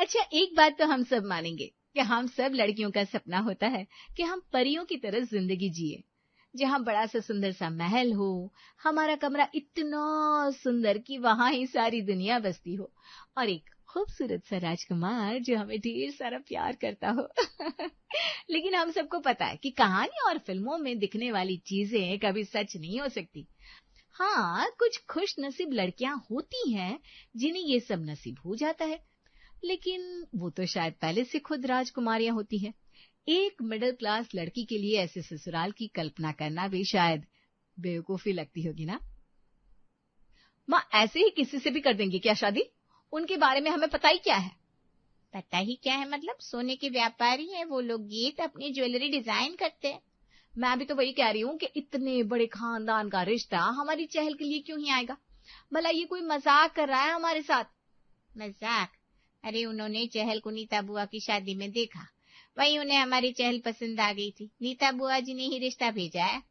अच्छा, एक बात तो हम सब मानेंगे कि हम सब लड़कियों का सपना होता है कि हम परियों की तरह जिंदगी जिए, जहाँ बड़ा सा सुंदर सा महल हो, हमारा कमरा इतना सुंदर कि वहां ही सारी दुनिया बसती हो, और एक खूबसूरत सा राजकुमार जो हमें ढेर सारा प्यार करता हो। लेकिन हम सबको पता है कि कहानी और फिल्मों में दिखने वाली चीजें कभी सच नहीं हो सकती। हाँ, कुछ खुश नसीब लड़कियां होती हैं जिन्हें ये सब नसीब हो जाता है, लेकिन वो तो शायद पहले से खुद राजकुमारियां होती हैं। एक मिडिल क्लास लड़की के लिए ऐसे ससुराल की कल्पना करना भी शायद बेवकूफी लगती होगी ना। माँ ऐसे ही किसी से भी कर देंगे क्या शादी? उनके बारे में हमें पता ही क्या है? पता ही क्या है मतलब, सोने के व्यापारी हैं वो लोग, ये तो अपनी ज्वेलरी डिजाइन करते हैं। मैं भी तो वही कह रही हूँ कि इतने बड़े खानदान का रिश्ता हमारी चहल के लिए क्यों ही आएगा? भला ये कोई मजाक कर रहा है हमारे साथ? मजाक? अरे उन्होंने चहल को नीता बुआ की शादी में देखा, वही उन्हें हमारी चहल पसंद आ गई थी। नीता बुआ जी ने ही रिश्ता भेजा है।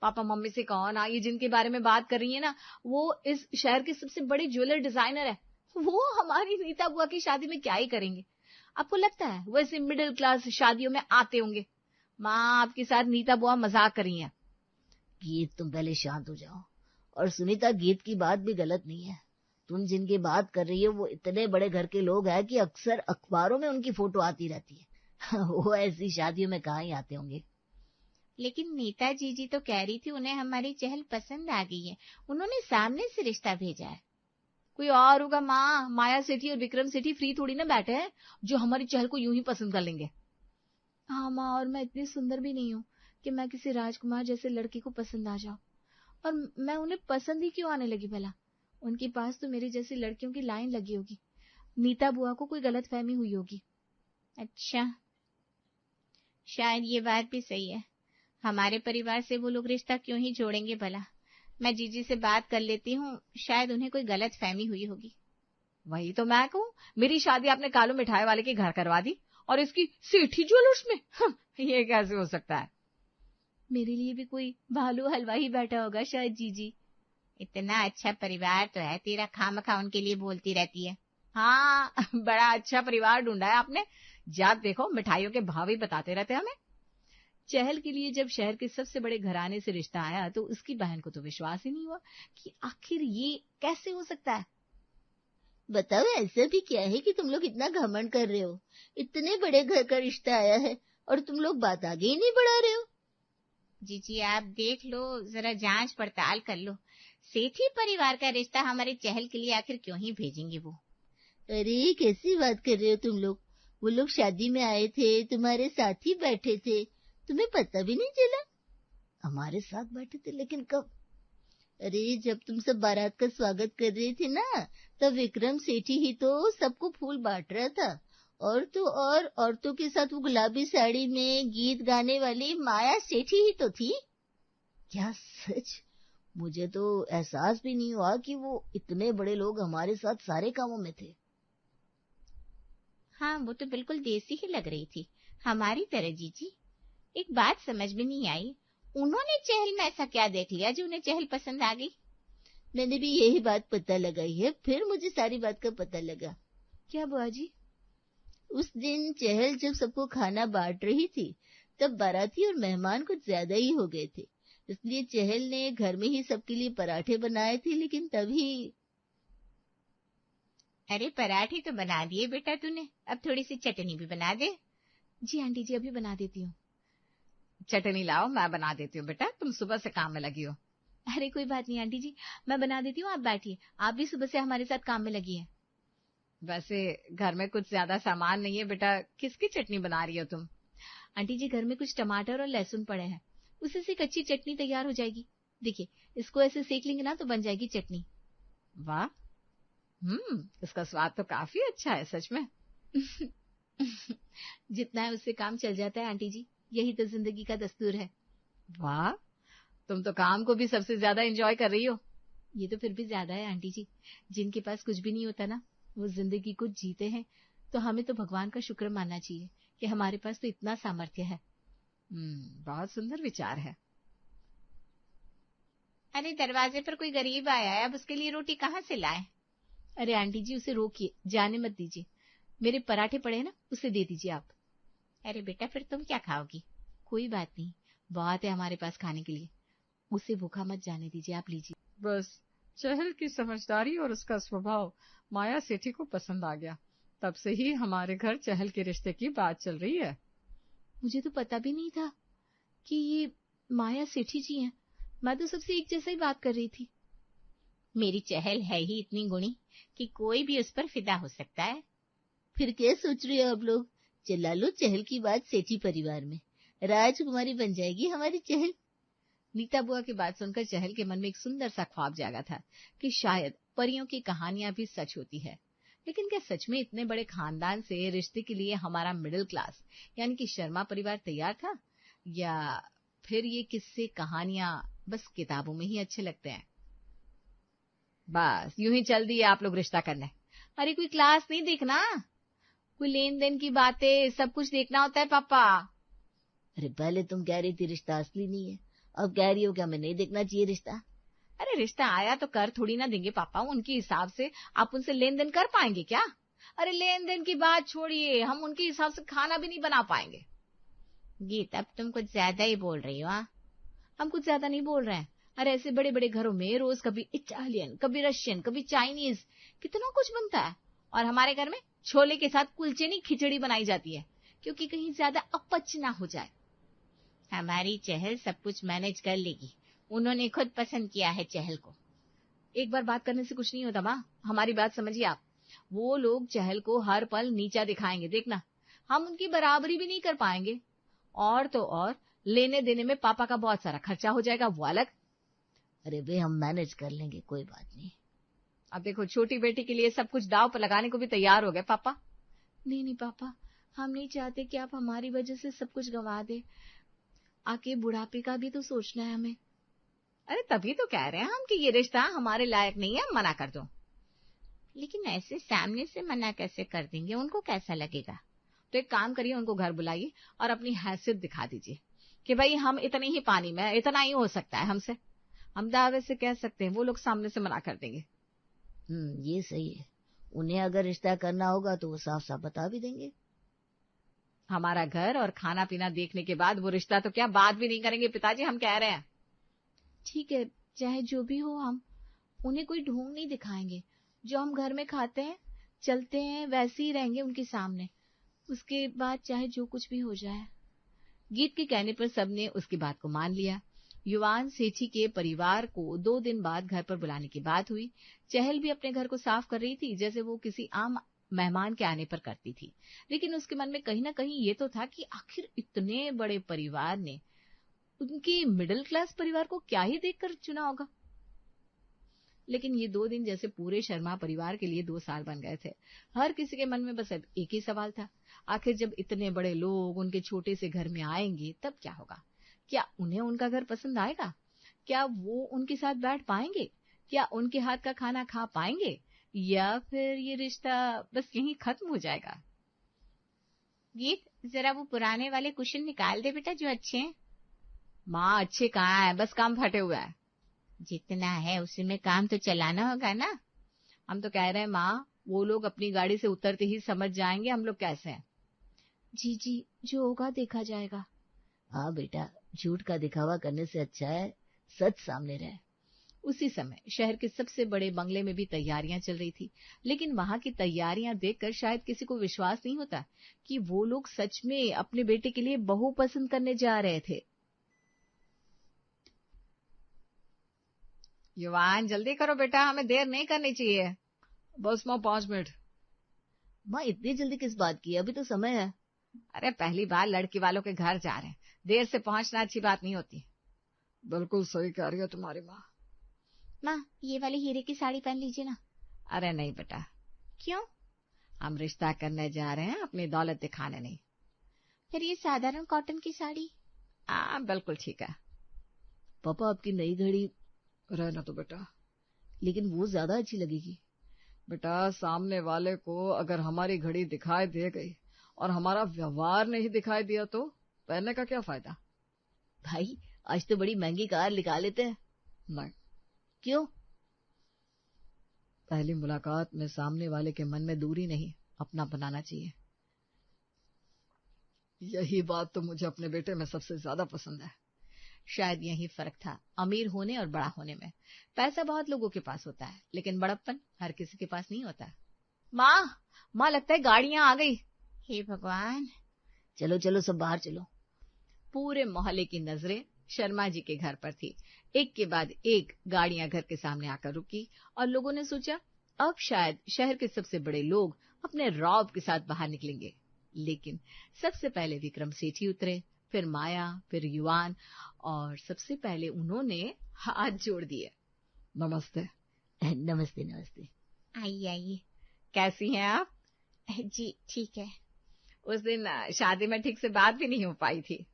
पापा मम्मी से कहो ना, ये जिनके बारे में बात कर रही है ना, वो इस शहर के सबसे बड़े ज्वेलर डिजाइनर है। वो हमारी नीता बुआ की शादी में क्या ही करेंगे? आपको लगता है वो ऐसे मिडिल क्लास शादियों में आते होंगे? माँ, आपके साथ नीता बुआ मजाक कर रही है। गीत, तुम पहले शांत हो जाओ। और सुनीता, गीत की बात भी गलत नहीं है। तुम जिनकी बात कर रही हो वो इतने बड़े घर के लोग हैं कि अक्सर अखबारों में उनकी फोटो आती रहती है। वो ऐसी शादियों में कहाँ ही आते होंगे। लेकिन नीता जी तो कह रही थी उन्हें हमारी चहल पसंद आ गई है, उन्होंने सामने से रिश्ता भेजा है। कोई और होगा माँ, माया सेठी और विक्रम सेठी फ्री थोड़ी ना बैठे हैं जो हमारी चहल को यूं ही पसंद कर लेंगे। हाँ माँ, और मैं इतनी सुंदर भी नहीं हूँ कि मैं किसी राजकुमार जैसे लड़के को पसंद आ जाऊं। और मैं उन्हें पसंद ही क्यों आने लगी भला? उनके पास तो मेरी जैसी लड़कियों की लाइन लगी होगी। नीता बुआ को कोई गलतफहमी हुई होगी। अच्छा, शायद ये बात भी सही है। हमारे परिवार से वो लोग रिश्ता क्यों ही जोड़ेंगे भला। मैं जीजी से बात कर लेती हूँ, शायद उन्हें कोई गलत फहमी हुई होगी। वही तो मैं कहूँ, मेरी शादी आपने कालू मिठाई वाले के घर करवा दी और इसकी सेठी ज्वेलर्स में। ये कैसे हो सकता है? मेरे लिए भी कोई भालू हलवाई बैठा होगा शायद जीजी। इतना अच्छा परिवार तो है तेरा, खामखा उनके लिए बोलती रहती है। हाँ, बड़ा अच्छा परिवार ढूंढा है आपने। जात देखो, मिठाइयों के भाव ही बताते रहते हमें। चहल के लिए जब शहर के सबसे बड़े घराने से रिश्ता आया तो उसकी बहन को तो विश्वास ही नहीं हुआ कि आखिर ये कैसे हो सकता है। बताओ, ऐसा भी क्या है कि तुम लोग इतना घमंड कर रहे हो? इतने बड़े घर का रिश्ता आया है और तुम लोग बात आगे ही नहीं बढ़ा रहे हो। जीजी आप देख लो, जरा जांच पड़ताल कर लो। सेठी परिवार का रिश्ता हमारे चहल के लिए आखिर क्यों ही भेजेंगे वो? अरे, कैसी बात कर रहे हो तुम लोग? वो लोग शादी में आए थे, तुम्हारे साथ ही बैठे थे, तुम्हें पता भी नहीं चला? हमारे साथ बैठे थे, लेकिन कब? अरे, जब तुम सब बारात का स्वागत कर रहे थे ना, तब विक्रम सेठी ही तो सबको फूल बांट रहा था। और तो और औरतों के साथ वो गुलाबी साड़ी में गीत गाने वाली माया सेठी ही तो थी। क्या सच? मुझे तो एहसास भी नहीं हुआ कि वो इतने बड़े लोग हमारे साथ सारे कामों में थे। हाँ, वो तो बिल्कुल देसी ही लग रही थी, हमारी तरह। जीजी, एक बात समझ में नहीं आई, उन्होंने चहल में ऐसा क्या देख लिया जो उन्हें चहल पसंद आ गई? मैंने भी यही बात पता लगाई है, फिर मुझे सारी बात का पता लगा। क्या बुआ जी? उस दिन चहल जब सबको खाना बांट रही थी, तब बाराती और मेहमान कुछ ज्यादा ही हो गए थे। इसलिए चहल ने घर में ही सबके लिए पराठे बनाए थे, लेकिन तभी। अरे पराठे तो बना दिए बेटा तूने, अब थोड़ी सी चटनी भी बना दे। जी आंटी जी, अभी बना देती हूँ। चटनी लाओ, मैं बना देती हूँ बेटा, तुम सुबह से काम में लगी हो। अरे कोई बात नहीं आंटी जी, मैं बना देती हूँ, आप बैठिए। आप भी सुबह से हमारे साथ काम में लगी हैं। वैसे घर में कुछ ज्यादा सामान नहीं है बेटा, किसकी चटनी बना रही हो तुम? आंटी जी, घर में कुछ टमाटर और लहसुन पड़े हैं, उसी से कच्ची चटनी तैयार हो जाएगी। देखिए, इसको ऐसे सेक लेंगे ना तो बन जाएगी चटनी। वाह, इसका स्वाद तो काफी अच्छा है सच में। जितना है उससे काम चल जाता है आंटी जी, यही तो जिंदगी का दस्तूर है। वाह, तुम तो काम को भी सबसे ज्यादा एंजॉय कर रही हो। ये तो फिर भी ज्यादा है आंटी जी, जिनके पास कुछ भी नहीं होता ना, वो जिंदगी को जीते हैं, तो हमें तो भगवान का शुक्र मानना चाहिए कि हमारे पास तो इतना सामर्थ्य है। बहुत सुंदर विचार है। अरे दरवाजे पर कोई गरीब आया है, अब उसके लिए रोटी कहाँ से लाए? अरे आंटी जी, उसे रोकिए, जाने मत दीजिए। मेरे पराठे पड़े हैं ना, उसे दे दीजिए आप। अरे बेटा, फिर तुम क्या खाओगी? कोई बात नहीं, बहुत है हमारे पास खाने के लिए, उसे भूखा मत जाने दीजिए, आप लीजिए। बस चहल की समझदारी और उसका स्वभाव माया सेठी को पसंद आ गया। तब से ही हमारे घर चहल के रिश्ते की बात चल रही है। मुझे तो पता भी नहीं था कि ये माया सेठी जी हैं। मैं तो सबसे एक जैसा ही बात कर रही थी। मेरी चहल है ही इतनी गुणी कि कोई भी उस पर फिदा हो सकता है। फिर क्या सोच रहे हो आप लोग? चला लो चहल की बात सेठी परिवार में, राजकुमारी बन जाएगी हमारी चहल। नीता बुआ की बात सुनकर चहल के मन में एक सुंदर सा ख्वाब जागा था कि शायद परियों की कहानियां भी सच होती है। लेकिन क्या सच में इतने बड़े खानदान से रिश्ते के लिए हमारा मिडिल क्लास यानी कि शर्मा परिवार तैयार था, या फिर ये किस्से कहानियां बस किताबों में ही अच्छे लगते हैं? बस यूं ही चल दिए आप लोग रिश्ता करने। अरे कोई क्लास नहीं देखना, कोई लेन देन की बातें, सब कुछ देखना होता है पापा। अरे पहले तुम कह रही थी रिश्ता असली नहीं है, अब कह रही हो क्या मैं नहीं देखना चाहिए रिश्ता? अरे रिश्ता आया तो कर थोड़ी ना देंगे पापा, उनके हिसाब से आप उनसे लेन देन कर पाएंगे क्या? अरे लेन देन की बात छोड़िए, हम उनके हिसाब से खाना भी नहीं बना पाएंगे। गीत, अब तुम कुछ ज्यादा ही बोल रही हो। हम कुछ ज्यादा नहीं बोल रहे हैं। अरे ऐसे बड़े बड़े घरों में रोज कभी इटालियन, कभी रशियन, कभी चाइनीज, कितना कुछ बनता है। और हमारे घर में छोले के साथ कुलचे नहीं खिचड़ी बनाई जाती है, क्योंकि कहीं ज्यादा अपच ना हो जाए। हमारी चहल सब कुछ मैनेज कर लेगी, उन्होंने खुद पसंद किया है चहल को। एक बार बात करने से कुछ नहीं होता माँ, हमारी बात समझिए आप। वो लोग चहल को हर पल नीचा दिखाएंगे, देखना। हम उनकी बराबरी भी नहीं कर पाएंगे, और तो और लेने देने में पापा का बहुत सारा खर्चा हो जाएगा, वो अलग। अरे वे हम मैनेज कर लेंगे, कोई बात नहीं। अब देखो, छोटी बेटी के लिए सब कुछ दाव पर लगाने को भी तैयार हो गए पापा। नहीं नहीं पापा, हम नहीं चाहते कि आप हमारी वजह से सब कुछ गंवा दे। आके बुढ़ापे का भी तो सोचना है हमें। अरे तभी तो कह रहे हैं हम कि ये रिश्ता हमारे लायक नहीं है, मना कर दो। लेकिन ऐसे सामने से मना कैसे कर देंगे, उनको कैसा लगेगा? तो एक काम करिए, उनको घर बुलाइए और अपनी हैसियत दिखा दीजिए कि भाई हम इतने ही पानी में, इतना ही हो सकता है हमसे। हम दावे से कह सकते हैं, वो लोग सामने से मना कर देंगे। ये सही है। उन्हें अगर रिश्ता करना होगा तो वो साफ साफ बता भी देंगे। हमारा घर और खाना पीना देखने के बाद वो रिश्ता तो क्या बात भी नहीं करेंगे पिताजी, हम कह रहे हैं। ठीक है, चाहे जो भी हो, हम उन्हें कोई ढोंग नहीं दिखाएंगे। जो हम घर में खाते हैं, चलते हैं, वैसे ही रहेंगे उनके सामने। उसके बाद चाहे जो कुछ भी हो जाए। गीत के कहने पर सबने उसकी बात को मान लिया। युवान सेठी के परिवार को 2 दिन बाद घर पर बुलाने की बात हुई। चहल भी अपने घर को साफ कर रही थी, जैसे वो किसी आम मेहमान के आने पर करती थी। लेकिन उसके मन में कहीं ना कहीं ये तो था कि आखिर इतने बड़े परिवार ने उनके मिडिल क्लास परिवार को क्या ही देखकर चुना होगा। लेकिन ये 2 दिन जैसे पूरे शर्मा परिवार के लिए 2 साल बन गए थे। हर किसी के मन में बस अब एक ही सवाल था, आखिर जब इतने बड़े लोग उनके छोटे से घर में आएंगे तब क्या होगा? क्या उन्हें उनका घर पसंद आएगा? क्या वो उनके साथ बैठ पाएंगे? क्या उनके हाथ का खाना खा पाएंगे? या फिर ये रिश्ता बस यहीं खत्म हो जाएगा? गीत, जरा वो पुराने वाले कुशन निकाल दे बेटा, जो अच्छे हैं। माँ अच्छे कहाँ है, बस काम फटे हुआ है। जितना है उसी में काम तो चलाना होगा ना। हम तो कह रहे हैं माँ, वो लोग अपनी गाड़ी से उतरते ही समझ जाएंगे हम लोग कैसे हैं। जी जी, जो होगा देखा जाएगा। हाँ बेटा, झूठ का दिखावा करने से अच्छा है सच सामने रहे। उसी समय शहर के सबसे बड़े बंगले में भी तैयारियां चल रही थी। लेकिन वहां की तैयारियां देखकर शायद किसी को विश्वास नहीं होता कि वो लोग सच में अपने बेटे के लिए बहू पसंद करने जा रहे थे। युवान जल्दी करो बेटा, हमें देर नहीं करनी चाहिए। बस माँ 5 मिनट। माँ इतनी जल्दी किस बात की, अभी तो समय है। अरे पहली बार लड़की वालों के घर जा रहे हैं, देर से पहुंचना अच्छी बात नहीं होती। बिल्कुल सही कह रही है तुम्हारी माँ। माँ, ये वाली हीरे की साड़ी पहन लीजिए ना। अरे नहीं बेटा। क्यों? हम रिश्ता करने जा रहे हैं, अपनी दौलत दिखाने नहीं। फिर ये साधारण कॉटन की साड़ी? बिल्कुल ठीक है। पापा आपकी नई घड़ी रहना तो बेटा, लेकिन वो ज्यादा अच्छी लगेगी। बेटा सामने वाले को अगर हमारी घड़ी दिखाई दे गई और हमारा व्यवहार नहीं दिखाई दिया तो पहनने का क्या फायदा? भाई आज तो बड़ी महंगी कार निकाल लेते हैं। नहीं। क्यों? पहली मुलाकात में सामने वाले के मन में दूरी नहीं, अपना बनाना चाहिए। यही बात तो मुझे अपने बेटे में सबसे ज्यादा पसंद है। शायद यही फर्क था अमीर होने और बड़ा होने में। पैसा बहुत लोगों के पास होता है, लेकिन बड़प्पन हर किसी के पास नहीं होता। माँ लगता है गाड़ियां आ गई। हे भगवान, चलो चलो सब बाहर चलो। पूरे मोहल्ले की नजरें शर्मा जी के घर पर थी। एक के बाद एक गाड़ियां घर के सामने आकर रुकी और लोगों ने सोचा अब शायद शहर के सबसे बड़े लोग अपने रौब के साथ बाहर निकलेंगे। लेकिन सबसे पहले विक्रम सेठी उतरे, फिर माया, फिर युवान, और सबसे पहले उन्होंने हाथ जोड़ दिए। नमस्ते। नमस्ते नमस्ते। आइए आइए। कैसी हैं आप? जी ठीक है। उस दिन शादी में ठीक से बात भी नहीं हो पाई थी।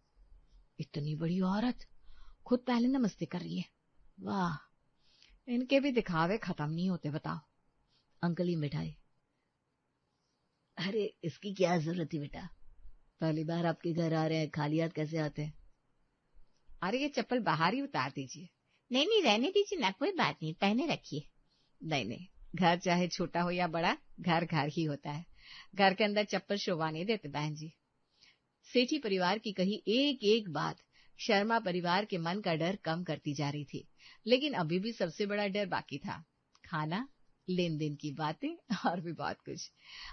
इतनी बड़ी औरत खुद पहले नमस्ते कर रही है, वाह। इनके भी दिखावे खत्म नहीं होते, बताओ। अंकल ही मिठाई। अरे इसकी क्या जरूरत थी बेटा, पहली बार आपके घर आ रहे हैं, खाली हाथ कैसे आते हैं? अरे ये चप्पल बाहर ही उतार दीजिए। नहीं रहने दीजिए ना, कोई बात नहीं, पहने रखिए। नहीं, घर चाहे छोटा हो या बड़ा, घर घर ही होता है। घर के अंदर चप्पल शोभा नहीं देते बहन जी। सेठी परिवार की कही एक एक बात शर्मा परिवार के मन का डर कम करती जा रही थी। लेकिन अभी भी सबसे बड़ा डर बाकी था, खाना, लेन देन की बातें और भी बहुत कुछ।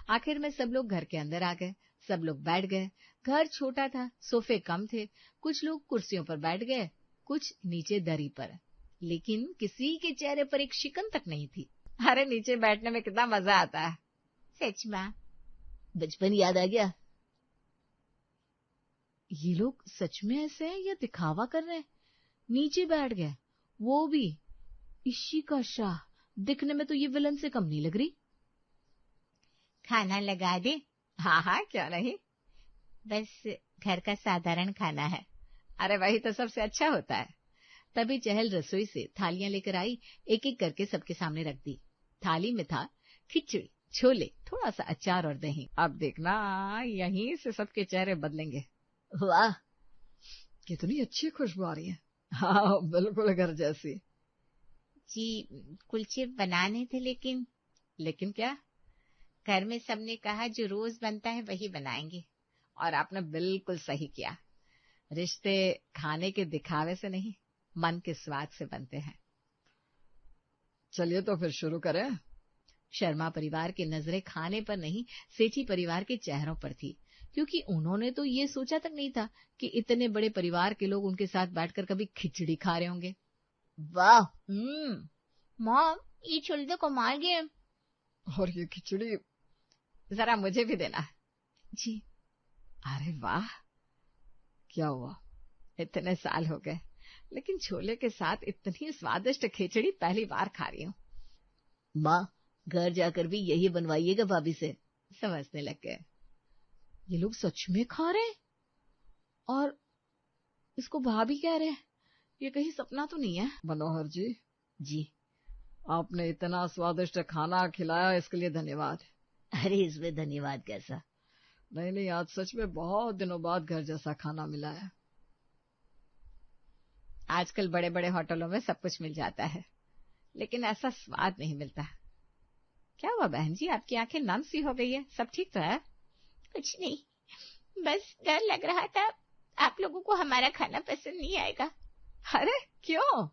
आखिर में सब लोग घर के अंदर आ गए, सब लोग बैठ गए। घर छोटा था, सोफे कम थे, कुछ लोग कुर्सियों पर बैठ गए, कुछ नीचे दरी पर, लेकिन किसी के चेहरे पर एक शिकन तक नहीं थी। अरे नीचे बैठने में कितना मजा आता है। सच में बचपन याद आ गया। ये लोग सच में ऐसे हैं या दिखावा कर रहे हैं? नीचे बैठ गए, वो भी इसी का शाह। दिखने में तो ये विलन से कम नहीं लग रही। खाना लगा दे? हाँ क्या नहीं, बस घर का साधारण खाना है। अरे वही तो सबसे अच्छा होता है। तभी चहल रसोई से थालियां लेकर आई, एक एक करके सबके सामने रख दी। थाली में था खिचड़ी, छोले, थोड़ा सा अचार और दही। अब देखना यहीं से सबके चेहरे बदलेंगे। वाह, कितनी अच्छी खुशबू आ रही है। हाँ बिल्कुल घर जैसी। जी कुलचे बनाने थे, लेकिन क्या? घर में सबने कहा जो रोज बनता है वही बनाएंगे। और आपने बिल्कुल सही किया। रिश्ते खाने के दिखावे से नहीं, मन के स्वाद से बनते हैं। चलिए तो फिर शुरू करें। शर्मा परिवार की नजरें खाने पर नहीं, सेठी परिवार के चेहरों पर थी, क्योंकि उन्होंने तो ये सोचा तक नहीं था कि इतने बड़े परिवार के लोग उनके साथ बैठकर कभी खिचड़ी खा रहे होंगे। वाह। मॉम, ये छोले तो कमाल गए। और ये खिचड़ी जरा मुझे भी देना। जी। अरे वाह, क्या हुआ? इतने साल हो गए, लेकिन छोले के साथ इतनी स्वादिष्ट खिचड़ी पहली बार खा रही हूँ। माँ, घर जाकर भी यही बनवाइएगा भाभी से। समझने लग गए, ये लोग सच में खा रहे हैं और इसको भाभी कह रहे हैं। ये कहीं सपना तो नहीं है? मनोहर जी। जी। आपने इतना स्वादिष्ट खाना खिलाया, इसके लिए धन्यवाद। अरे इसमें धन्यवाद कैसा। नहीं, आज सच में बहुत दिनों बाद घर जैसा खाना मिला है। आजकल बड़े बड़े होटलों में सब कुछ मिल जाता है, लेकिन ऐसा स्वाद नहीं मिलता। क्या हुआ बहन जी, आपकी आंखें नम सी हो गई है? सब ठीक तो है? कुछ नहीं, बस डर लग रहा था आप लोगों को हमारा खाना पसंद नहीं आएगा। अरे क्यों?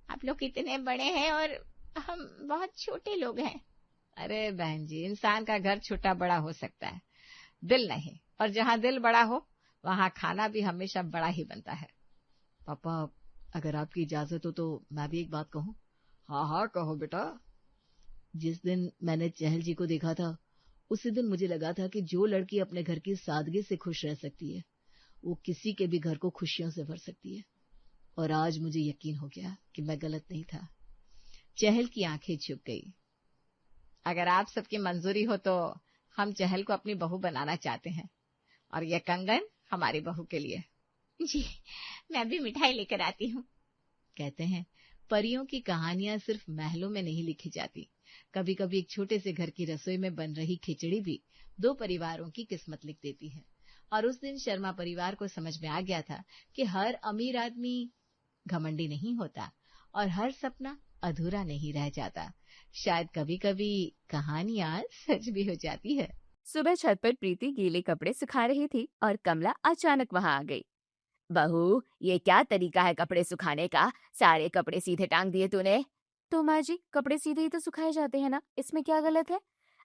आप लोग इतने बड़े हैं और हम बहुत छोटे लोग हैं। अरे बहन जी, इंसान का घर छोटा बड़ा हो सकता है, दिल नहीं। और जहाँ दिल बड़ा हो वहाँ खाना भी हमेशा बड़ा ही बनता है। पापा, अगर आपकी इजाजत हो तो मैं भी एक बात कहूँ? हाँ कहो बेटा। जिस दिन मैंने चहल जी को देखा था, उसी दिन मुझे लगा था कि जो लड़की अपने घर की सादगी से खुश रह सकती है, वो किसी के भी घर को खुशियों से भर सकती है। और आज मुझे यकीन हो गया कि मैं गलत नहीं था। चहल की आंखें झुक गई। अगर आप सबकी मंजूरी हो तो हम चहल को अपनी बहू बनाना चाहते हैं, और यह कंगन हमारी बहू के लिए। जी, मैं भी मिठाई लेकर आती हूँ। कहते हैं परियों की कहानियां सिर्फ महलों में नहीं लिखी जाती, कभी कभी एक छोटे से घर की रसोई में बन रही खिचड़ी भी दो परिवारों की किस्मत लिख देती है। और उस दिन शर्मा परिवार को समझ में आ गया था कि हर अमीर आदमी घमंडी नहीं होता और हर सपना अधूरा नहीं रह जाता। शायद कभी कभी कहानियां सच भी हो जाती है। सुबह छत पर प्रीति गीले कपड़े सुखा रही थी और कमला अचानक वहां आ गई। बहू, ये क्या तरीका है कपड़े सुखाने का? सारे कपड़े सीधे टांग दिए तूने। तो माँ जी, कपड़े सीधे ही तो सुखाए जाते हैं ना, इसमें क्या गलत है?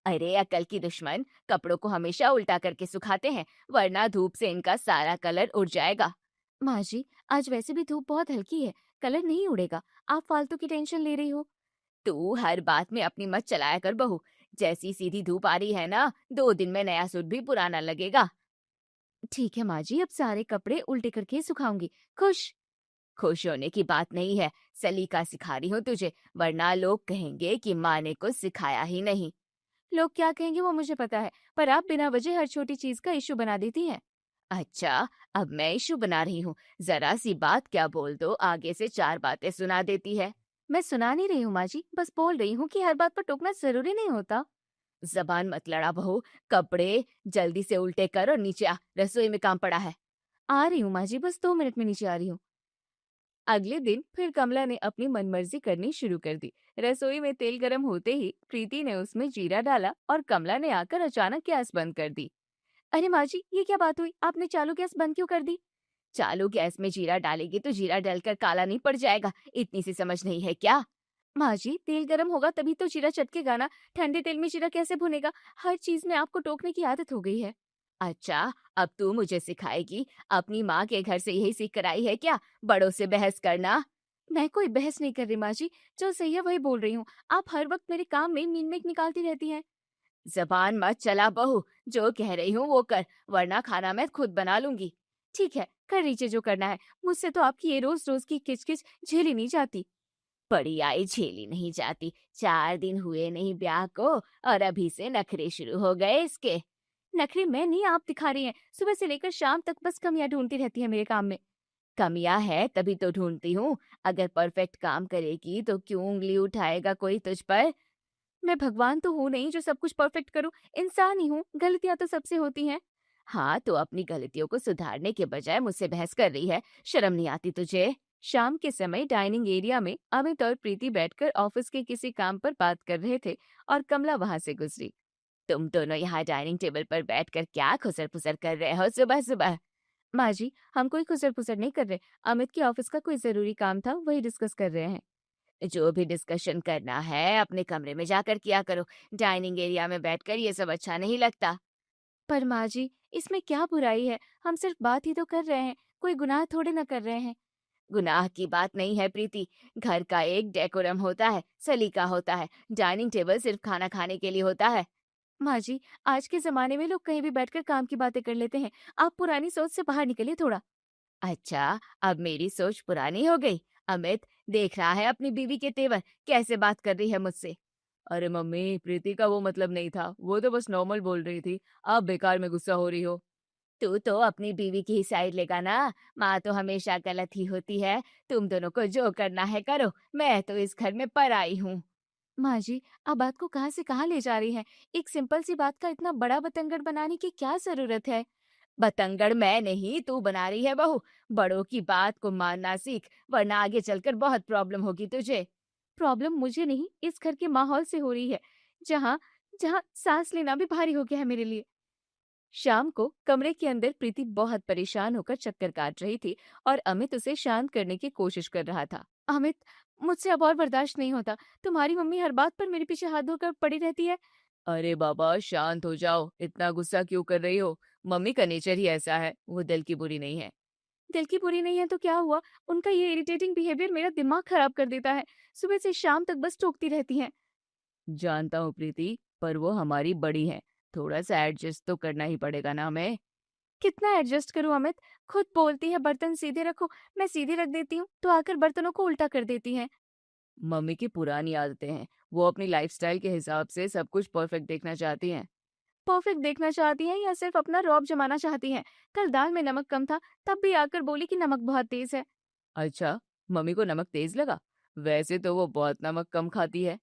अरे अकल की दुश्मन, कपड़ों को हमेशा उल्टा करके सुखाते हैं, वरना धूप से इनका सारा कलर उड़ जाएगा। माँ जी, आज वैसे भी धूप बहुत हल्की है, कलर नहीं उड़ेगा। आप फालतू की टेंशन ले रही हो। तू हर बात में अपनी मत चलाया कर बहू। जैसी सीधी धूप आ रही है ना, 2 दिन में नया सूट भी पुराना लगेगा। ठीक है माँ जी, अब सारे कपड़े उल्टे करके ही सुखाऊंगी। खुश? खुश होने की बात नहीं है, सलीका सिखा रही हूँ तुझे, वरना लोग कहेंगे कि माँ ने कुछ सिखाया ही नहीं। लोग क्या कहेंगे वो मुझे पता है, पर आप बिना वजह हर छोटी चीज का इशू बना देती हैं। अच्छा, अब मैं इशू बना रही हूँ? जरा सी बात क्या बोल दो, आगे से 4 बातें सुना देती है। मैं सुना नहीं रही हूँ माँ जी, बस बोल रही हूँ कि हर बात पर टोकना जरूरी नहीं होता। जबान मत लड़ा बहू, कपड़े जल्दी से उल्टे कर और नीचे आ, रसोई में काम पड़ा है। आ रही हूँ माँ जी, बस 2 मिनट में नीचे आ रही हूँ। अगले दिन फिर कमला ने अपनी मनमर्जी करनी शुरू कर दी। रसोई में तेल गर्म होते ही प्रीति ने उसमें जीरा डाला और कमला ने आकर अचानक गैस बंद कर दी। अरे माँ जी, ये क्या बात हुई? आपने चालू गैस बंद क्यों कर दी? चालू गैस में जीरा डालेगी तो जीरा डलकर काला नहीं पड़ जाएगा, इतनी सी समझ नहीं है क्या? माँ जी, तेल गर्म होगा तभी तो जीरा चटकेगा ना, ठंडे तेल में जीरा कैसे भुनेगा? हर चीज में आपको टोकने की आदत हो गई है। अच्छा, अब तू मुझे सिखाएगी? अपनी माँ के घर से यही सीख कर आई है क्या, बड़ों से बहस करना? मैं कोई बहस नहीं कर रही माँ जी, जो सही है वही बोल रही हूँ। आप हर वक्त मेरे काम में मीन मेक निकालती रहती हैं। जबान मत चला बहू, जो कह रही हूँ वो कर, वरना खाना मैं खुद बना लूंगी। ठीक है, कर लीजिए जो करना है, मुझसे तो आपकी ये रोज रोज की किचकिच झेली नहीं जाती। बड़ी आई झेली नहीं जाती, 4 दिन हुए नहीं ब्याह को और अभी से नखरे शुरू हो गए इसके। नखरे मैं नहीं, आप दिखा रही हैं। सुबह से लेकर शाम तक बस कमियां ढूंढती रहती है मेरे काम में। कमियां है तभी तो ढूंढती हूँ, अगर परफेक्ट काम करेगी तो क्यों उंगली उठाएगा कोई तुझ पर? मैं भगवान तो हूँ नहीं जो सब कुछ परफेक्ट करूँ, इंसान ही हूँ, गलतियां तो सबसे होती हैं। हाँ, तो अपनी गलतियों को सुधारने के बजाय मुझसे बहस कर रही है, शर्म नहीं आती तुझे? शाम के समय डाइनिंग एरिया में अमित और प्रीति बैठकर ऑफिस के किसी काम पर बात कर रहे थे और कमला वहां से गुजरी। तुम दोनों यहाँ डाइनिंग टेबल पर बैठकर क्या खुसर फुसर कर रहे हो सुबह सुबह? माँ जी, हम कोई खुसर फुसर नहीं कर रहे, अमित के ऑफिस का कोई जरूरी काम था, वही डिस्कस कर रहे हैं। जो भी डिस्कशन करना है अपने कमरे में जाकर किया करो, डाइनिंग एरिया में बैठकर ये सब अच्छा नहीं लगता। पर माँ जी, इसमें क्या बुराई है? हम सिर्फ बात ही तो कर रहे हैं, कोई गुनाह थोड़े ना कर रहे हैं। गुनाह की बात नहीं है प्रीति, घर का एक डेकोरम होता है, सलीका होता है, डाइनिंग टेबल सिर्फ खाना खाने के लिए होता है। माँ जी, आज के जमाने में लोग कहीं भी बैठकर काम की बातें कर लेते हैं, आप पुरानी सोच से बाहर निकलिए थोड़ा। अच्छा, अब मेरी सोच पुरानी हो गई? अमित देख रहा है अपनी बीवी के तेवर, कैसे बात कर रही है मुझसे। अरे मम्मी, प्रीति का वो मतलब नहीं था, वो तो बस नॉर्मल बोल रही थी, आप बेकार में गुस्सा हो रही हो। तू तो अपनी बीवी की ही साइड लेगा ना, माँ तो हमेशा गलत ही होती है। तुम दोनों को जो करना है करो, मैं तो इस घर में पराई हूँ। माँ जी, आप बात को कहाँ से कहाँ ले जा रही हैं? एक सिंपल सी बात का इतना बड़ा बतंगड़ बनाने की क्या जरूरत है? बतंगड़ मैं नहीं, तू बना रही है बहू। बड़ों की बात को मानना सीख, वरना आगे चलकर बहुत प्रॉब्लम होगी तुझे। प्रॉब्लम मुझे नहीं, इस घर के माहौल से हो रही है, जहाँ जहाँ सांस लेना भी भारी हो गया है मेरे लिए। शाम को कमरे के अंदर प्रीति बहुत परेशान होकर चक्कर काट रही थी और अमित उसे शांत करने की कोशिश कर रहा था। अमित, मुझसे अब और बर्दाश्त नहीं होता, तुम्हारी मम्मी हर बात पर मेरे पीछे हाथ धोकर पड़ी रहती है। अरे बाबा, शांत हो जाओ, इतना गुस्सा क्यों कर रही हो? मम्मी का नेचर ही ऐसा है, वो दिल की बुरी नहीं है। दिल की बुरी नहीं है तो क्या हुआ? उनका ये इरिटेटिंग बिहेवियर मेरा दिमाग खराब कर देता है, सुबह से शाम तक बस टोकती रहती हैं। जानता हूँ प्रीति, पर वो हमारी बड़ी है, थोड़ा सा एडजस्ट तो करना ही पड़ेगा ना हमें। कितना एडजस्ट करूं अमित? खुद बोलती है बर्तन सीधे रखो, मैं सीधे रख देती हूँ तो आकर बर्तनों को उल्टा कर देती हैं। मम्मी की पुरानी आदतें हैं, वो अपनी लाइफस्टाइल के हिसाब से सब कुछ परफेक्ट देखना चाहती हैं। परफेक्ट देखना चाहती हैं या सिर्फ अपना रौब जमाना चाहती हैं? कल दाल में नमक कम था, तब भी आकर बोली कि नमक बहुत तेज है। अच्छा, मम्मी को नमक तेज लगा? वैसे तो वो बहुत नमक कम खाती है।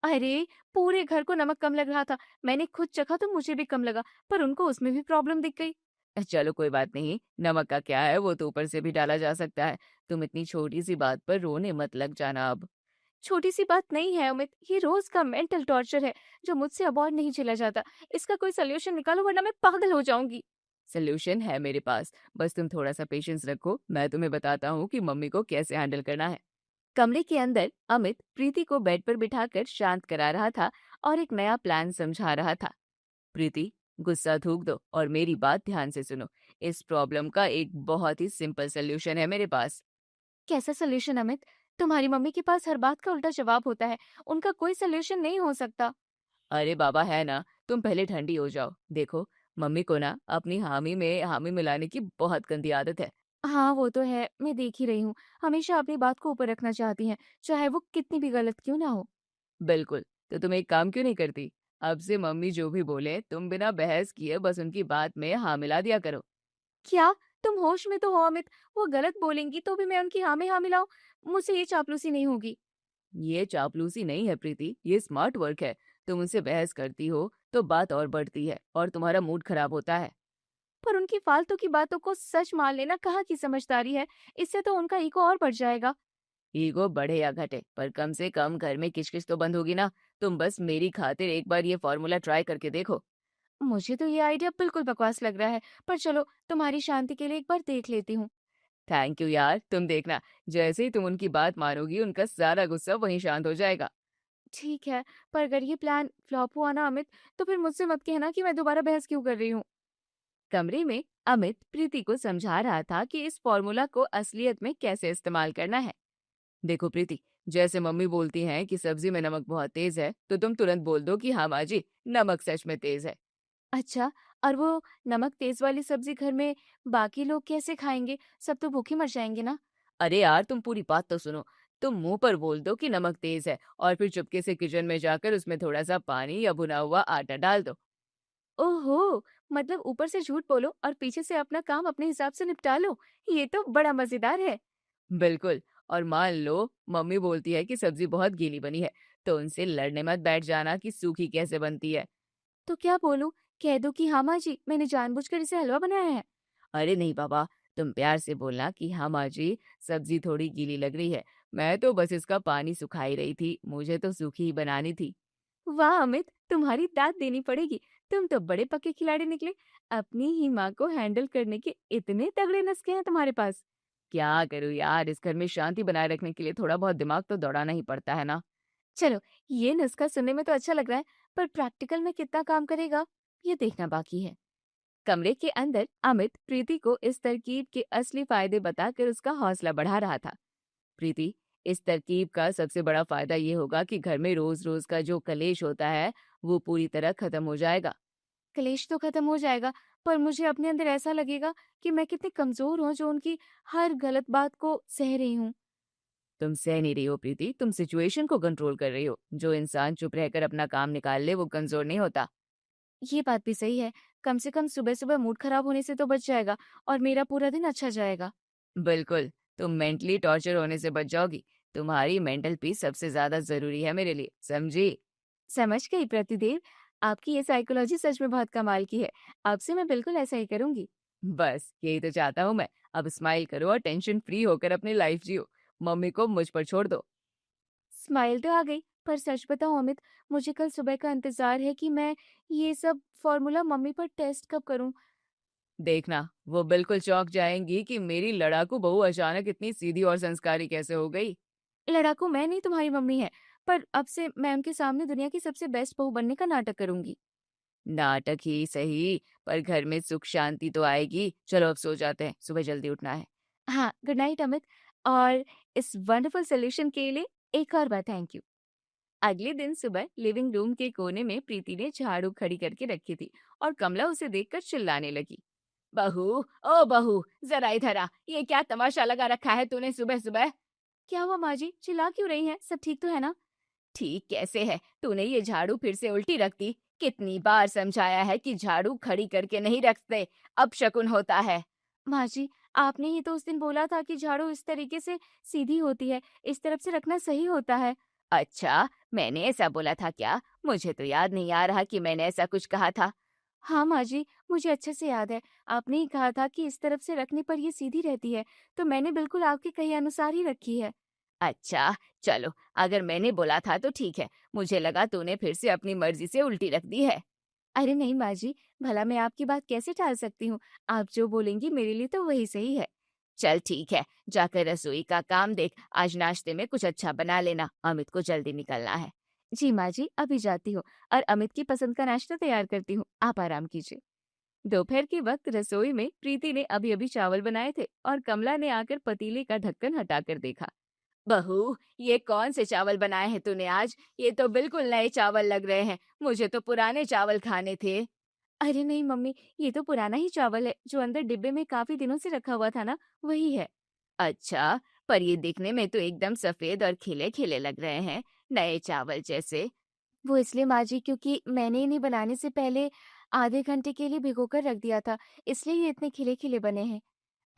अरे, पूरे घर को नमक कम लग रहा था, मैंने खुद चखा तो मुझे भी कम लगा, पर उनको उसमें भी प्रॉब्लम दिख गई। चलो कोई बात नहीं, नमक का क्या है, वो तो ऊपर से भी डाला जा सकता है। तुम इतनी छोटी सी बात पर रोने मत लग जाना अब। छोटी सी बात नहीं है अमित, ये रोज का मेंटल टॉर्चर है जो मुझसे अब और नहीं झेला जाता। इसका कोई सोल्यूशन निकालो वरना मैं पागल हो जाऊंगी। सोल्यूशन है मेरे पास, बस तुम थोड़ा सा पेशेंस रखो, मैं तुम्हें बताता हूँ कि मम्मी को कैसे हैंडल करना है। कमरे के अंदर अमित प्रीति को बेड पर बिठाकर शांत करा रहा था और एक नया प्लान समझा रहा था। प्रीति, गुस्सा थूक दो और मेरी बात ध्यान से सुनो। इस प्रॉब्लम का एक बहुत ही सिंपल सोल्यूशन है मेरे पास। कैसा सोल्यूशन अमित? तुम्हारी मम्मी के पास हर बात का उल्टा जवाब होता है, उनका कोई सोल्यूशन नहीं हो सकता। अरे बाबा है ना, तुम पहले ठंडी हो जाओ। देखो, मम्मी को ना अपनी हामी में हामी मिलाने की बहुत गंदी आदत है। हाँ वो तो है, मैं देख ही रही हूँ। हमेशा अपनी बात को ऊपर रखना चाहती हैं, चाहे वो कितनी भी गलत क्यों ना हो। बिल्कुल, तो तुम एक काम क्यों नहीं करती? अब से मम्मी जो भी बोले तुम बिना बहस किए बस उनकी बात में हाँ मिला दिया करो। क्या? तुम होश में तो हो अमित, वो गलत बोलेंगी तो भी मैं उनकी हाँ में हाँ मिलाऊं? मुझसे ये चापलूसी नहीं होगी। ये चापलूसी नहीं है प्रीति, ये स्मार्ट वर्क है। तुम उनसे बहस करती हो तो बात और बढ़ती है और तुम्हारा मूड खराब होता है। पर उनकी फालतू की बातों को सच मान लेना कहाँ की समझदारी है, इससे तो उनका ईगो और बढ़ जाएगा। ईगो बढ़े या घटे पर कम से कम घर में किचकिच तो बंद होगी ना। तुम बस मेरी खातिर एक बार ये फॉर्मूला ट्राई करके देखो। मुझे तो ये आइडिया बिल्कुल बकवास लग रहा है, पर चलो तुम्हारी शांति के लिए एक बार देख लेती हूँ। थैंक यू यार, तुम देखना, जैसे ही तुम उनकी बात मानोगी उनका सारा गुस्सा वहीं शांत हो जाएगा। ठीक है, पर अगर ये प्लान फ्लॉप हुआ ना अमित, तो फिर मुझसे मत कहना कि मैं दोबारा बहस क्यों कर रही हूँ। कमरे में अमित प्रीति को समझा रहा था कि इस फॉर्मूला को असलियत में कैसे इस्तेमाल करना है। देखो प्रीति, जैसे मम्मी बोलती हैं कि सब्जी में नमक बहुत तेज है, तो तुम तुरंत बोल दो कि हाँ माँ जी, नमक सच में तेज है। अच्छा, और वो नमक तेज वाली सब्जी घर में बाकी लोग कैसे खाएंगे? सब तो भूखे मर जाएंगे ना। अरे यार, तुम पूरी बात तो सुनो। तुम मुंह पर बोल दो कि नमक तेज है और फिर चुपके से किचन में जाकर उसमें थोड़ा सा पानी या भुना हुआ आटा डाल दो। ओहो, मतलब ऊपर से झूठ बोलो और पीछे से अपना काम अपने हिसाब से निपटा लो। ये तो बड़ा मजेदार है। बिल्कुल। और मान लो मम्मी बोलती है कि सब्जी बहुत गीली बनी है, तो उनसे लड़ने मत बैठ जाना कि सूखी कैसे बनती है। तो क्या बोलूं? कह दो कि हाँ माँ जी, मैंने जानबूझकर इसे हलवा बनाया है। अरे नहीं बाबा, तुम प्यार से बोलना कि हाँ माँ जी, सब्जी थोड़ी गीली लग रही है, मैं तो बस इसका पानी सुखाई रही थी, मुझे तो सूखी ही बनानी थी। वाह अमित, तुम्हारी दाद देनी पड़ेगी। तुम तो बड़े पक्के खिलाड़ी निकले। अपनी ही माँ को हैंडल करने के इतने तगड़े नुस्खे हैं तुम्हारे पास। क्या करूँ यार, इस घर में शांति बनाए रखने के लिए थोड़ा बहुत दिमाग तो दौड़ाना ही पड़ता है ना। चलो, ये नुस्खा सुनने में तो अच्छा लग रहा है, पर प्रैक्टिकल में कितना काम करेगा, ये देखना बाकी है। कमरे के अंदर अमित प्रीति को इस तरकीब के असली फायदे बताकर उसका हौसला बढ़ा रहा था। प्रीति, इस तरकीब का सबसे बड़ा फायदा ये होगा कि घर में रोज रोज का जो कलेश होता है वो पूरी तरह खत्म हो जाएगा। कलेश तो खत्म हो जाएगा, पर मुझे अपने अंदर ऐसा लगेगा कि मैं कितनी कमजोर हूँ जो उनकी हर गलत बात को सह रही हूँ। तुम सह नहीं रही हो प्रीति, तुम सिचुएशन को कंट्रोल कर रही हो। जो इंसान चुप रहकर अपना काम निकाल ले वो कमजोर नहीं होता। ये बात भी सही है, कम से कम सुबह सुबह मूड खराब होने से तो बच जाएगा और मेरा पूरा दिन अच्छा जाएगा। बिल्कुल, तुम मेंटली टॉर्चर होने से बच जाओगी। तुम्हारी मेंटल पीस सबसे ज्यादा जरूरी है मेरे लिए, समझी? समझ गई प्रतिदेव, आपकी ये साइकोलॉजी सच में बहुत कमाल की है। आपसे मैं बिल्कुल ऐसा ही करूंगी। बस यही तो चाहता हूँ मैं। अब स्माइल करो और टेंशन फ्री होकर अपनी लाइफ जियो। मम्मी को मुझ पर छोड़ दो। स्माइल तो आ गई, पर सच बताऊं अमित, मुझे कल सुबह का इंतजार है कि मैं ये सब फॉर्मूला मम्मी पर टेस्ट कब करूं। देखना, वो बिल्कुल चौंक जाएंगी कि मेरी लड़ाकू बहू अचानक इतनी सीधी और संस्कारी कैसे हो गई। लड़ाकू मैं नहीं, तुम्हारी मम्मी है। पर अब से मैं उनके सामने दुनिया की सबसे बेस्ट बहू बनने का नाटक करूंगी। नाटक ही सही, पर घर में सुख शांति तो आएगी। चलो अब सो जाते हैं, सुबह जल्दी उठना है। हाँ, गुड नाइट अमित, और इस वंडरफुल सोल्यूशन के लिए एक और बार थैंक यू। अगले दिन सुबह लिविंग रूम के कोने में प्रीति ने झाड़ू खड़ी करके रखी थी और कमला उसे देखकर चिल्लाने लगी। बहू, ओ बहू, जरा इधर आ, ये क्या तमाशा लगा रखा है तूने सुबह सुबह? क्या हुआ माँ जी, चिल्ला क्यों रही हैं? सब ठीक तो है ना? ठीक कैसे है, तूने ये झाड़ू फिर से उल्टी रख दी। कितनी बार समझाया है कि झाड़ू खड़ी करके नहीं रखते, अब शकुन होता है। माँ जी, आपने ही तो उस दिन बोला था कि झाड़ू इस तरीके से सीधी होती है, इस तरफ से रखना सही होता है। अच्छा, मैंने ऐसा बोला था क्या? मुझे तो याद नहीं आ रहा कि मैंने ऐसा कुछ कहा था। हाँ माँ जी, मुझे अच्छे से याद है। आपने ही कहा था कि इस तरफ से रखने पर ये सीधी रहती है, तो मैंने बिल्कुल आपके कहे अनुसार ही रखी है। अच्छा, चलो, अगर मैंने बोला था तो ठीक है। मुझे लगा तूने फिर से अपनी मर्जी से उल्टी रख दी है। अरे नहीं माँ जी, भला मैं आपकी बात कैसे टाल सकती हूँ? आप जो बोलेंगी मेरे लिए तो वही सही है। चल ठीक है, जाकर रसोई का काम देख। आज नाश्ते में कुछ अच्छा बना लेना, अमित को जल्दी निकलना है। जी माँ जी, अभी जाती हूँ और अमित की पसंद का नाश्ता तैयार करती हूँ। आप आराम कीजिए। दोपहर के वक्त रसोई में प्रीति ने अभी अभी चावल बनाए थे और कमला ने आकर पतीले का ढक्कन हटाकर देखा। बहू, ये कौन से चावल बनाए हैं तूने आज? ये तो बिल्कुल नए चावल लग रहे हैं। मुझे तो पुराने चावल खाने थे। अरे नहीं मम्मी, ये तो पुराना ही चावल है जो अंदर डिब्बे में काफी दिनों से रखा हुआ था ना, वही है। अच्छा, पर ये दिखने में तो एकदम सफेद और खिले खिले लग रहे हैं, नए चावल जैसे। वो इसलिए माँ जी क्योंकि मैंने इन्हें बनाने से पहले आधे घंटे के लिए भिगोकर रख दिया था, इसलिए ये इतने खिले खिले बने हैं।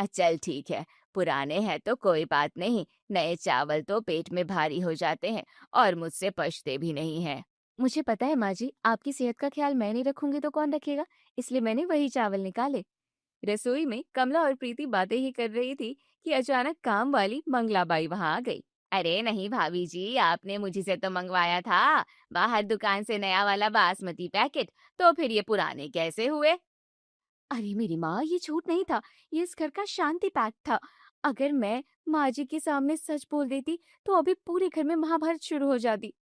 चल ठीक है, पुराने हैं तो कोई बात नहीं। नए चावल तो पेट में भारी हो जाते हैं और मुझसे पचते भी नहीं हैं। मुझे पता है माँ जी, आपकी सेहत का ख्याल मैं नहीं रखूंगी तो कौन रखेगा, इसलिए मैंने वही चावल निकाले। रसोई में कमला और प्रीति बातें ही कर रही थी कि अचानक काम वाली मंगलाबाई वहां आ गई। अरे नहीं भाभी जी, आपने मुझी से तो मंगवाया था बाहर दुकान से नया वाला बासमती पैकेट, तो फिर ये पुराने कैसे हुए? अरे मेरी माँ, ये झूठ नहीं था, ये इस घर का शांति पैक्ट था। अगर मैं माँ जी के सामने सच बोल देती तो अभी पूरे घर में महाभारत शुरू हो जाती।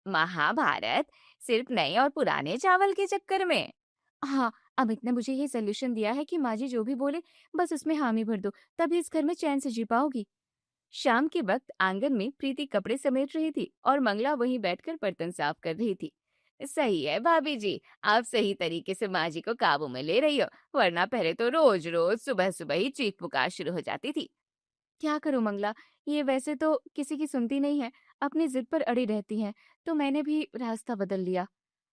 महाभारत? सिर्फ नए और पुराने चावल के चक्कर में? हाँ, अमित ने मुझे ये सोल्यूशन दिया है कि माँ जी जो भी बोले बस उसमें हामी भर दो, तभी इस घर में चैन से जी पाओगी। शाम के वक्त आंगन में प्रीति कपड़े समेट रही थी और मंगला वहीं बैठकर बर्तन साफ कर रही थी। सही है भाभी जी, आप सही तरीके से माँ जी को काबू में ले रही हो, वरना पहले तो रोज रोज सुबह सुबह ही चीख पुकार शुरू हो जाती थी। क्या करूं मंगला, ये वैसे तो किसी की सुनती नहीं है, अपनी जिद पर अड़ी रहती है, तो मैंने भी रास्ता बदल लिया।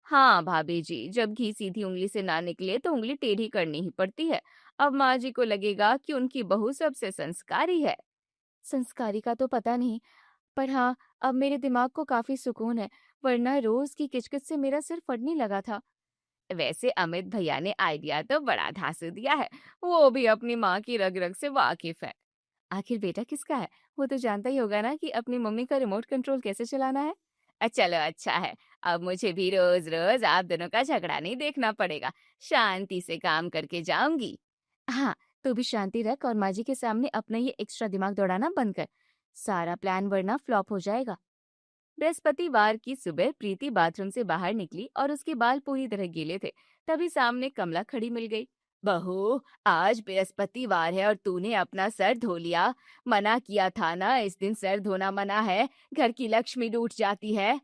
हाँ भाभी जी, जब घी सीधी उंगली से ना निकले तो उंगली टेढ़ी करनी ही पड़ती है। अब माँ जी को लगेगा कि उनकी बहू सबसे संस्कारी है। संस्कारी का तो पता नहीं, पर हाँ, अब मेरे दिमाग को काफी सुकून है, वरना रोज की किचकिच से मेरा सिर फटने लगा था। वैसे अमित भैया ने आइडिया तो बड़ा धांसू दिया है, वो भी अपनी माँ की रग रग से वाकिफ है। आखिर बेटा किसका है, वो तो जानता ही होगा ना कि अपनी मम्मी का रिमोट कंट्रोल कैसे चलाना है। चलो अच्छा है, अब मुझे भी रोज रोज आप दोनों का झगड़ा नहीं देखना पड़ेगा, शांति से काम करके जाऊंगी। हाँ, तू भी शांति रख और माँ जी के सामने अपना ये एक्स्ट्रा दिमाग दौड़ाना बंद कर, सारा प्लान वरना फ्लॉप हो जाएगा। बृहस्पतिवार की सुबह प्रीति बाथरूम से बाहर निकली और उसके बाल पूरी तरह गीले थे। तभी सामने कमला खड़ी मिल गई। बहू, आज बृहस्पतिवार है और तूने अपना सर धो लिया। मना किया था ना, इस दिन सर धोना मना है, घर की लक्ष्मी रूठ जाती है।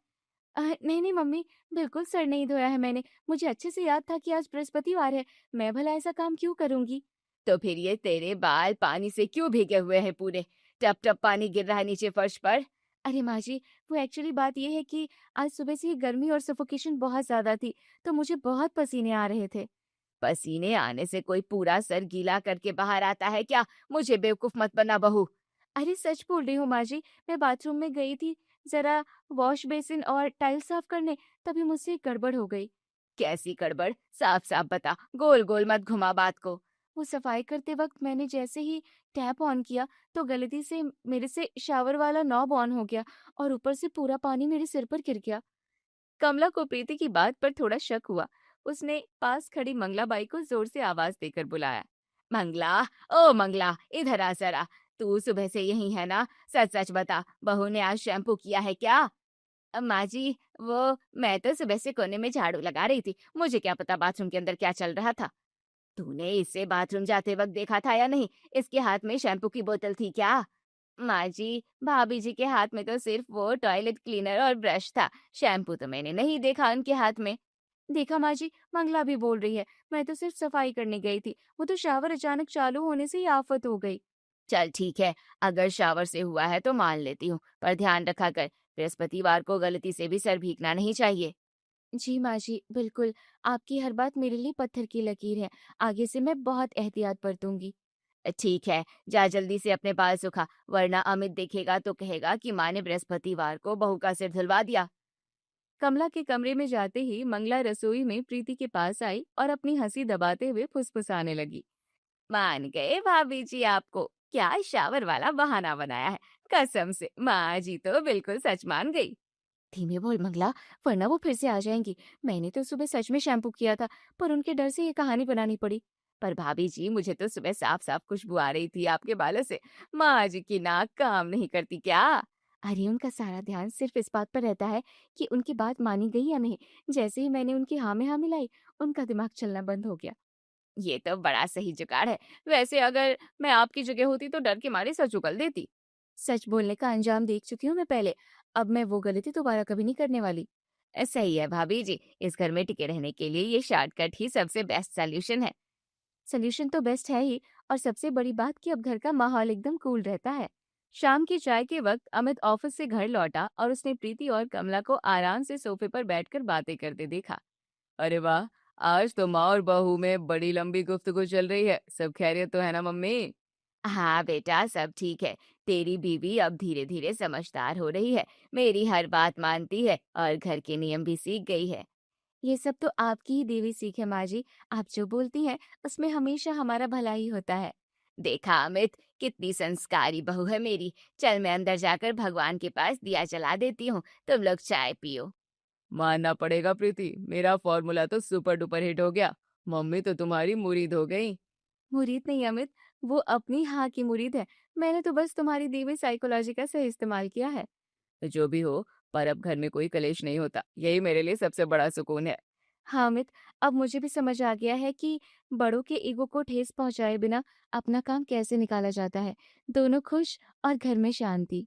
नहीं नहीं मम्मी, बिल्कुल सर नहीं धोया है मैंने, मुझे अच्छे से याद था कि आज बृहस्पतिवार है, मैं भला ऐसा काम क्यों करूंगी। तो फिर ये तेरे बाल पानी से क्यों भीगे हुए हैं पूरे? टप टप पानी गिर रहा है नीचे फर्श पर। अरे माँ जी, वो एक्चुअली बात ये है कि आज सुबह से ही गर्मी और सफोकेशन बहुत ज्यादा थी, तो मुझे बहुत पसीने आ रहे थे। पसीने आने से कोई पूरा सर गीला करके बाहर आता है क्या? मुझे बेवकूफ मत बना बहू। अरे सच बोल रही हूँ माँ जी, मैं बाथरूम में गई थी जरा वॉश बेसिन और टाइल साफ करने, तभी मुझसे एक गड़बड़ हो गई। कैसी गड़बड़? साफ साफ बता, गोल गोल मत घुमा बात को। वो सफाई करते वक्त मैंने जैसे ही टैप ऑन किया तो गलती से मेरे से शावर वाला नॉब ऑन हो गया और ऊपर से पूरा पानी मेरे सिर पर गिर गया। कमला को प्रीति की बात पर थोड़ा शक हुआ। उसने पास खड़ी मंगलाबाई को जोर से आवाज देकर बुलाया। मंगला, ओ मंगला, इधर आ जरा। तू सुबह से यही है ना? सच सच बता, बहू ने आज शैम्पू किया है क्या? माँ जी, वो मैं तो सुबह से कोने में झाड़ू लगा रही थी, मुझे क्या पता बाथरूम के अंदर क्या चल रहा था। तूने इसे बाथरूम जाते वक्त देखा था या नहीं? इसके हाथ में शैम्पू की बोतल थी क्या? माँ जी, भाभी जी के हाथ में तो सिर्फ वो टॉयलेट क्लीनर और ब्रश था, शैम्पू तो मैंने नहीं देखा उनके हाथ में। देखा माँ जी, मंगला भी बोल रही है, मैं तो सिर्फ सफाई करने गई थी, वो तो शावर अचानक चालू होने से ही आफत हो गई। चल ठीक है, अगर शावर से हुआ है तो मान लेती हूँ, पर ध्यान रखा कर, बृहस्पतिवार को गलती से भी सर भीगना नहीं चाहिए। जी माँ जी, बिल्कुल, आपकी हर बात मेरे लिए पत्थर की लकीर है, आगे से मैं बहुत एहतियात बरतूंगी। ठीक है, जा जल्दी से अपने बाल सुखा, वरना अमित देखेगा तो कहेगा कि माँ ने बृहस्पतिवार को बहू का सिर धुलवा दिया। कमला के कमरे में जाते ही मंगला रसोई में प्रीति के पास आई और अपनी हंसी दबाते हुए फुसफुसाने लगी। मान गए भाभी जी आपको, क्या शावर वाला बहाना बनाया है, कसम से माँ जी तो बिल्कुल सच मान गई। धीमे बोल मंगला, वरना वो फिर से आ जाएंगी। मैंने तो सुबह सच में शैम्पू किया था, पर उनके डर से ये कहानी बनानी पड़ी। पर भाभी जी, मुझे तो सुबह साफ साफ खुशबू आ रही थी आपके बालों से। माँ जी की नाक काम नहीं करती क्या? अरे उनका सारा ध्यान सिर्फ इस बात पर रहता है कि उनकी बात मानी गई या नहीं। जैसे ही मैंने उनकी हाँ में हाँ मिलाई, उनका दिमाग चलना बंद हो गया। ये तो बड़ा सही जुगाड़ है। वैसे अगर मैं आपकी जगह होती तो डर के मारे सच उगल देती। सच बोलने का अंजाम देख चुकी हूँ मैं पहले। अब मैं वो गलती दोबारा कभी नहीं करने वाली। सही है भाभी जी, इस घर में टिके रहने के लिए ये शॉर्टकट ही सबसे बेस्ट सॉल्यूशन है। सॉल्यूशन तो बेस्ट है ही, और सबसे बड़ी बात कि अब घर का माहौल एकदम कूल रहता है। शाम की चाय के वक्त अमित ऑफिस से घर लौटा और उसने प्रीति और कमला को आराम से सोफे पर बैठकर बातें करते देखा। अरे वाह, आज तो माँ और बहू में बड़ी लंबी गुफ्तगू चल रही है। सब खैरियत तो है ना मम्मी? हाँ बेटा, सब ठीक है। तेरी बीवी अब धीरे धीरे समझदार हो रही है, मेरी हर बात मानती है और घर के नियम भी सीख गई है। ये सब तो आपकी ही देवी सीख है माँ जी। आप जो बोलती हैं उसमें हमेशा हमारा भला ही होता है। देखा अमित, कितनी संस्कारी बहू है मेरी। चल मैं अंदर जाकर भगवान के पास दिया जला देती हूँ, तुम लोग चाय पियो। मानना पड़ेगा प्रीति, मेरा फॉर्मूला तो सुपर डुपर हिट हो गया। मम्मी तो तुम्हारी मुरीद हो गई। मुरीद नहीं अमित, वो अपनी हाँ की मुरीद है। मैंने तो बस तुम्हारी दी हुई साइकोलॉजी का सही इस्तेमाल किया है। जो भी हो, पर अब घर में कोई कलेश नहीं होता, यही मेरे लिए सबसे बड़ा सुकून है। हाँ अमित, अब मुझे भी समझ आ गया है कि बड़ों के ईगो को ठेस पहुंचाए बिना अपना काम कैसे निकाला जाता है। दोनों खुश और घर में शांति।